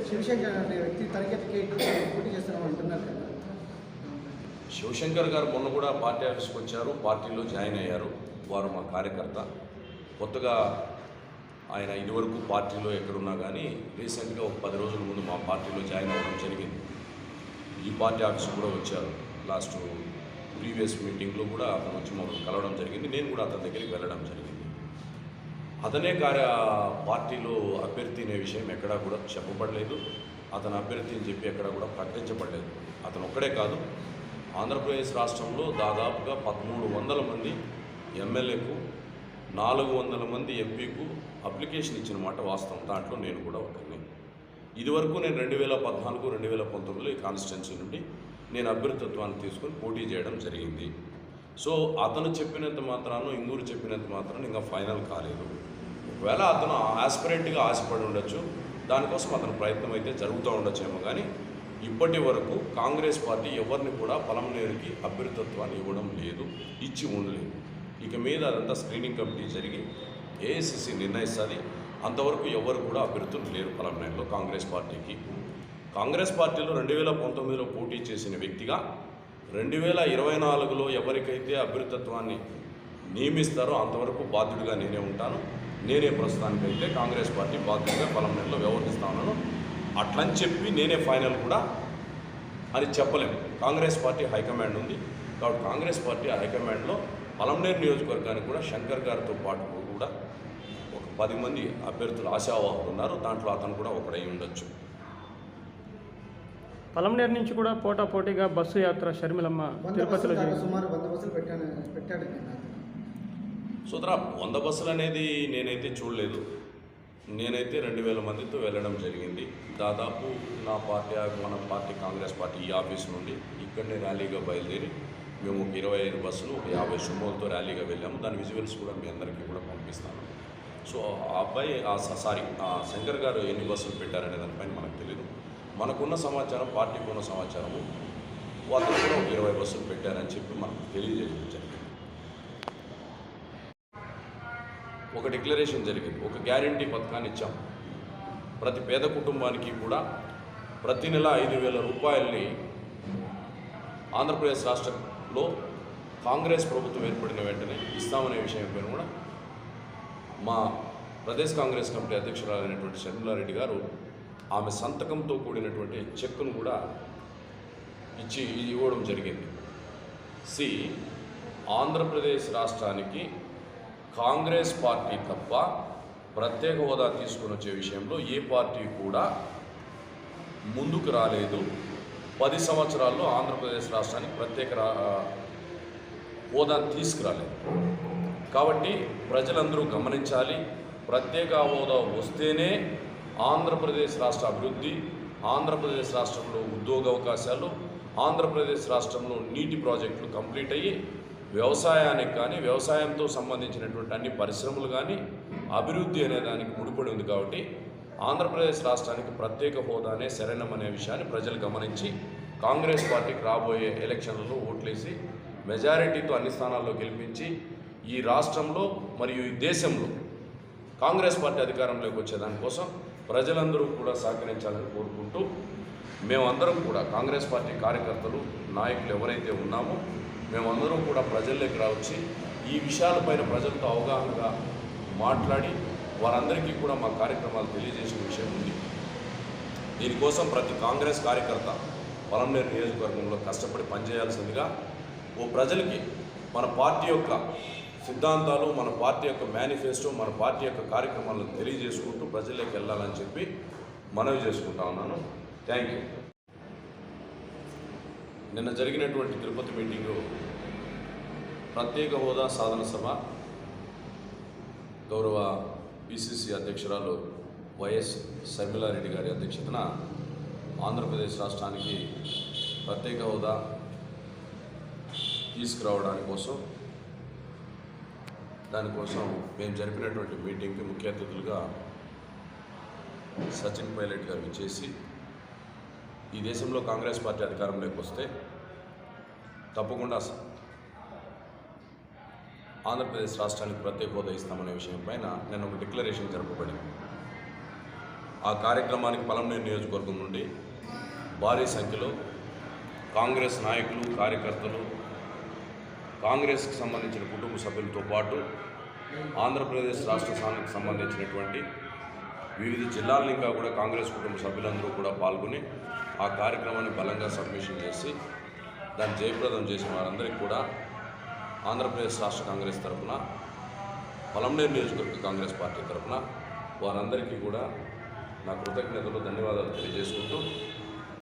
శివశంకర్ అనే వ్యక్తి తనకెత్తికి పోటీ చేస్తారని అంటున్నారు కదా. శివశంకర్ గారు మొన్న కూడా పార్టీ ఆఫీస్కి వచ్చారు, పార్టీలో జాయిన్ అయ్యారు. వారు మా కార్యకర్త. కొత్తగా ఆయన ఇదివరకు పార్టీలో ఎక్కడున్నా కానీ రీసెంట్గా ఒక 10 రోజుల ముందు మా పార్టీలో జాయిన్ అవ్వడం జరిగింది. ఈ పార్టీ ఆఫీస్కి కూడా వచ్చారు. లాస్ట్ ప్రీవియస్ మీటింగ్లో కూడా అతను వచ్చి మమ్మల్ని కలవడం జరిగింది. నేను కూడా అతని దగ్గరికి వెళ్ళడం జరిగింది. అతనే పార్టీలో అభ్యర్థి అనే విషయం ఎక్కడా కూడా చెప్పబడలేదు. అతను అభ్యర్థి అని చెప్పి ఎక్కడా కూడా ప్రకటించబడలేదు. అతను ఒక్కడే కాదు, ఆంధ్రప్రదేశ్ రాష్ట్రంలో దాదాపుగా 1300 మంది ఎమ్మెల్యేకు 400 మంది ఎంపీకు అప్లికేషన్ ఇచ్చిన మాట వాస్తవం. దాంట్లో నేను కూడా ఒకరిని. ఇదివరకు నేను 2014, 2019లో ఈ కాన్స్టిట్యున్సీ నుండి నేను అభ్యర్థిత్వాన్ని తీసుకొని పోటీ చేయడం జరిగింది. సో అతను చెప్పినంత మాత్రాన, ఇంగూరు చెప్పినంత మాత్రాన ఇంకా ఫైనల్ కాలేదు. ఒకవేళ అతను ఆస్పిరెంట్గా ఆశపడి ఉండొచ్చు, దానికోసం అతని ప్రయత్నం అయితే జరుగుతూ ఉండొచ్చేమో. కానీ ఇప్పటి వరకు కాంగ్రెస్ పార్టీ ఎవరిని కూడా పలమనేరుకి అభ్యర్థిత్వాన్ని ఇవ్వడం లేదు, ఇచ్చి ఉండలేదు. ఇక మీద అదంతా స్క్రీనింగ్ కమిటీ జరిగి ఏఐసిసి నిర్ణయిస్తుంది. అంతవరకు ఎవరు కూడా అభ్యర్థులు లేరు పలమనేరులో కాంగ్రెస్ పార్టీకి. కాంగ్రెస్ పార్టీలో 2019లో పోటీ చేసిన వ్యక్తిగా 2024లో ఎవరికైతే అభ్యర్థిత్వాన్ని నియమిస్తారో అంతవరకు బాధ్యుడిగా నేనే ఉంటాను. నేనే ప్రస్తుతానికైతే కాంగ్రెస్ పార్టీ బాధ్యుడిగా పలమనేరులో వ్యవహరిస్తా ఉన్నాను. అట్లని చెప్పి నేనే ఫైనల్ కూడా అని చెప్పలేము. కాంగ్రెస్ పార్టీ హైకమాండ్ ఉంది కాబట్టి కాంగ్రెస్ పార్టీ హైకమాండ్లో పలమనేరు నియోజకవర్గానికి కూడా శంకర్ గారితో పాటు కూడా ఒక 10 మంది అభ్యర్థులు ఆశావాహులు ఉన్నారు. దాంట్లో అతను కూడా ఒకడై ఉండొచ్చు. పలమనేరు నుంచి కూడా పోటాపోటీగా బస్సు యాత్ర షర్మిలమ్మ తిరుపతిలో సుమారు 100 బస్సులు పెట్టాడు. సోదరా, 100 బస్సులు అనేది నేనైతే చూడలేదు. నేనైతే 2000 మందితో వెళ్ళడం జరిగింది. దాదాపు మన పార్టీ కాంగ్రెస్ పార్టీ ఈ ఆఫీస్ నుండి ఇక్కడనే ర్యాలీగా బయలుదేరి మేము 25 బస్సులు 50 సుమోలతో ర్యాలీగా వెళ్ళాము. దాని విజువల్స్ కూడా మీ అందరికీ కూడా పంపిస్తాను. సో ఆ అబ్బాయి శంకర్ గారు ఎన్ని బస్సులు పెట్టారనే దానిపైన మనకు తెలియదు. మనకున్న సమాచారం, పార్టీకి ఉన్న సమాచారము వాళ్ళు కూడా 20 బస్సులు పెట్టారని చెప్పి మనకు తెలియజేయడం జరిగింది. ఒక డిక్లరేషన్ జరిగింది, ఒక గ్యారంటీ పథకాన్ని ఇచ్చాం. ప్రతి పేద కుటుంబానికి కూడా ప్రతి నెల 5,000 రూపాయలని ఆంధ్రప్రదేశ్ రాష్ట్రంలో కాంగ్రెస్ ప్రభుత్వం ఏర్పడిన వెంటనే ఇస్తామనే విషయం పైన కూడా మా ప్రదేశ్ కాంగ్రెస్ కమిటీ అధ్యక్షురాలైనటువంటి షర్మిలారెడ్డి గారు ఆమె సంతకంతో కూడినటువంటి చెక్కును కూడా ఇవ్వడం జరిగింది. ఆంధ్రప్రదేశ్ రాష్ట్రానికి కాంగ్రెస్ పార్టీ తప్ప ప్రత్యేక హోదా తీసుకుని వచ్చే విషయంలో ఏ పార్టీ కూడా ముందుకు రాలేదు. 10 సంవత్సరాల్లో ఆంధ్రప్రదేశ్ రాష్ట్రానికి ప్రత్యేక హోదా తీసుకురాలేదు. కాబట్టి ప్రజలందరూ గమనించాలి, ప్రత్యేక హోదా వస్తేనే ఆంధ్రప్రదేశ్ రాష్ట్ర అభివృద్ధి, ఆంధ్రప్రదేశ్ రాష్ట్రంలో ఉద్యోగ అవకాశాలు, ఆంధ్రప్రదేశ్ రాష్ట్రంలో నీటి ప్రాజెక్టులు కంప్లీట్ అయ్యి వ్యవసాయానికి కానీ, వ్యవసాయంతో సంబంధించినటువంటి అన్ని పరిశ్రమలు కానీ అభివృద్ధి అనే దానికి ముడిపడి ఉంది. కాబట్టి ఆంధ్రప్రదేశ్ రాష్ట్రానికి ప్రత్యేక హోదానే శరణమనే విషయాన్ని ప్రజలు గమనించి కాంగ్రెస్ పార్టీకి రాబోయే ఎలక్షన్లలో ఓట్లేసి మెజారిటీతో అన్ని స్థానాల్లో గెలిపించి ఈ రాష్ట్రంలో మరియు ఈ దేశంలో కాంగ్రెస్ పార్టీ అధికారంలోకి వచ్చేదానికోసం ప్రజలందరూ కూడా సహకరించాలని కోరుకుంటూ, మేమందరం కూడా కాంగ్రెస్ పార్టీ కార్యకర్తలు, నాయకులు ఎవరైతే ఉన్నామో మేమందరం కూడా ప్రజల్లోకి రావచ్చి ఈ విషయాలపైన ప్రజలతో అవగాహనగా మాట్లాడి వారందరికీ కూడా మా కార్యక్రమాలు తెలియజేసిన విషయం ఉంది. దీనికోసం ప్రతి కాంగ్రెస్ కార్యకర్త పలమనేరు నియోజకవర్గంలో కష్టపడి పనిచేయాల్సిందిగా ప్రజలకి మన పార్టీ యొక్క సిద్ధాంతాలు, మన పార్టీ యొక్క మేనిఫెస్టో, మన పార్టీ యొక్క కార్యక్రమాలను తెలియజేసుకుంటూ ప్రజల్లోకి వెళ్ళాలని చెప్పి మనవి చేసుకుంటా ఉన్నాను. Thank you. నిన్న జరిగినటువంటి తిరుపతి మీటింగ్లో ప్రత్యేక హోదా సాధన సభ గౌరవ పిసిసి అధ్యక్షురాలు వైఎస్ షర్మిలారెడ్డి గారి అధ్యక్షతన ఆంధ్రప్రదేశ్ రాష్ట్రానికి ప్రత్యేక హోదా తీసుకురావడానికి దానికోసం మేము జరిపినటువంటి మీటింగ్కి ముఖ్య అతిథులుగా సచిన్ పైలట్ గారు విచ్చేసి ఈ దేశంలో కాంగ్రెస్ పార్టీ అధికారంలోకి వస్తే తప్పకుండా ఆంధ్రప్రదేశ్ రాష్ట్రానికి ప్రత్యేక హోదా ఇస్తామనే విషయం పైన నిన్న ఒక డిక్లరేషన్ జరపబడింది. ఆ కార్యక్రమానికి పలమనేరు నియోజకవర్గం నుండి భారీ సంఖ్యలో కాంగ్రెస్ నాయకులు, కార్యకర్తలు, కాంగ్రెస్కి సంబంధించిన కుటుంబ సభ్యులతో పాటు ఆంధ్రప్రదేశ్ రాష్ట్ర స్థానానికి సంబంధించినటువంటి వివిధ జిల్లాల ఇంకా కూడా కాంగ్రెస్ కుటుంబ సభ్యులందరూ కూడా పాల్గొని ఆ కార్యక్రమాన్ని బలంగా సబ్మిషన్ చేసి దాన్ని జయప్రదం చేసిన వారందరికీ కూడా ఆంధ్రప్రదేశ్ రాష్ట్ర కాంగ్రెస్ తరఫున, పలమనేరు నియోజకవర్గ కాంగ్రెస్ పార్టీ తరఫున వారందరికీ కూడా నా కృతజ్ఞతలు, ధన్యవాదాలు తెలియజేసుకుంటూ